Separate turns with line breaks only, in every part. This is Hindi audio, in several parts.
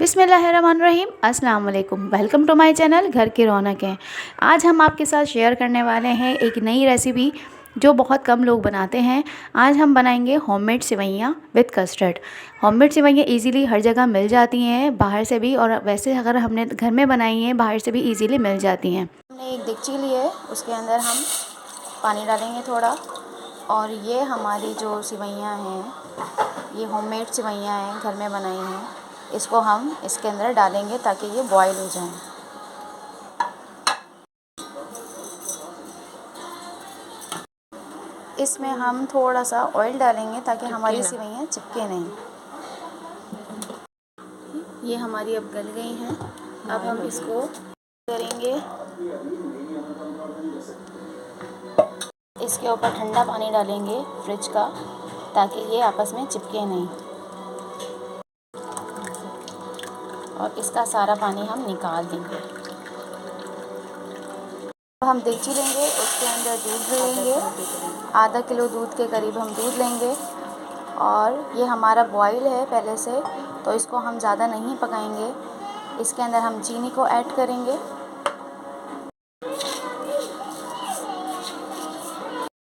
बिस्मिल्लाहिर्रहमानिर्रहीम, अस्सलाम वालेकुम। वेलकम टू माय चैनल घर की रौनक है। आज हम आपके साथ शेयर करने वाले हैं एक नई रेसिपी जो बहुत कम लोग बनाते हैं। आज हम बनाएंगे होममेड सेवइयाँ विद कस्टर्ड। होममेड सेवइयाँ इजीली हर जगह मिल जाती हैं, बाहर से भी, और वैसे अगर हमने घर में बनाई हैं बाहर से भी इजीली मिल जाती हैं। हमने एक देगची ली है, उसके अंदर हम पानी डालेंगे थोड़ा, और ये हमारी जो सेवइयाँ हैं ये होममेड सेवइयाँ हैं, घर में बनाई हैं। इसको हम इसके अंदर डालेंगे ताकि ये बॉईल हो जाए। इसमें हम थोड़ा सा ऑयल डालेंगे ताकि हमारी सेवइयाँ चिपके नहीं। ये हमारी अब गल गई हैं। अब हम इसको करेंगे, इसके ऊपर ठंडा पानी डालेंगे फ्रिज का ताकि ये आपस में चिपके नहीं, और इसका सारा पानी हम निकाल देंगे। हम देगची लेंगे, उसके अंदर दूध लेंगे, आधा किलो दूध के करीब हम दूध लेंगे, और ये हमारा बॉईल है पहले से, तो इसको हम ज़्यादा नहीं पकाएंगे। इसके अंदर हम चीनी को ऐड करेंगे।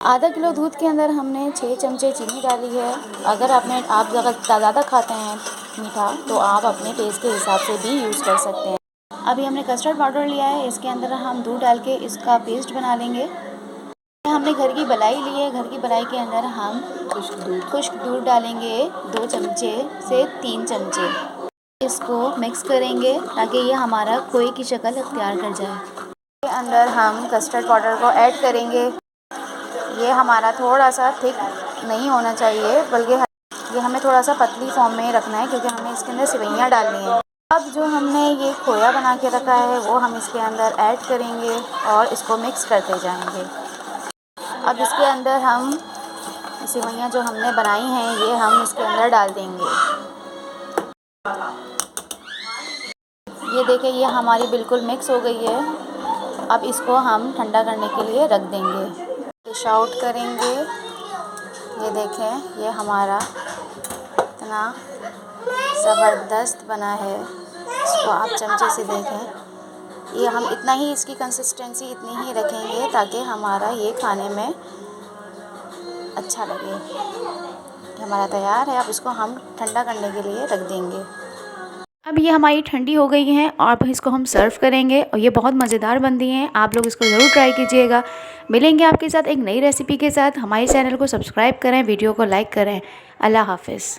आधा किलो दूध के अंदर हमने 6 चमचे चीनी डाली है। अगर आप ज़्यादा खाते हैं मीठा तो आप अपने टेस्ट के हिसाब से भी यूज़ कर सकते हैं। अभी हमने कस्टर्ड पाउडर लिया है, इसके अंदर हम दूध डाल के इसका पेस्ट बना लेंगे। हमने घर की मलाई ली है, घर की मलाई के अंदर हम खुश्क दूध डालेंगे 2 चमचे से 3 चमचे। इसको मिक्स करेंगे ताकि ये हमारा खोए की शक्ल इख्तियार कर जाए। इसके अंदर हम कस्टर्ड पाउडर को ऐड करेंगे। ये हमारा थोड़ा सा थिक नहीं होना चाहिए, बल्कि ये हमें थोड़ा सा पतली फॉर्म में रखना है, क्योंकि हमें इसके अंदर सेवइयाँ डालनी है। अब जो हमने ये खोया बना के रखा है वो हम इसके अंदर ऐड करेंगे और इसको मिक्स करते जाएंगे। अब इसके अंदर हम सेवइयाँ जो हमने बनाई हैं ये हम इसके अंदर डाल देंगे। ये देखिए, ये हमारी बिल्कुल मिक्स हो गई है। अब इसको हम ठंडा करने के लिए रख देंगे। डिश आउट करेंगे। ये देखें, ये हमारा इतना ज़बरदस्त बना है। इसको आप चमचे से देखें। ये हम इतना ही, इसकी कंसिस्टेंसी इतनी ही रखेंगे ताकि हमारा ये खाने में अच्छा लगे। ये हमारा तैयार है। अब इसको हम ठंडा करने के लिए रख देंगे। अब ये हमारी ठंडी हो गई हैं और अब इसको हम सर्व करेंगे, और ये बहुत मज़ेदार बनती हैं। आप लोग इसको ज़रूर ट्राई कीजिएगा। मिलेंगे आपके साथ एक नई रेसिपी के साथ। हमारे चैनल को सब्सक्राइब करें, वीडियो को लाइक करें। अल्लाह हाफ़िज़।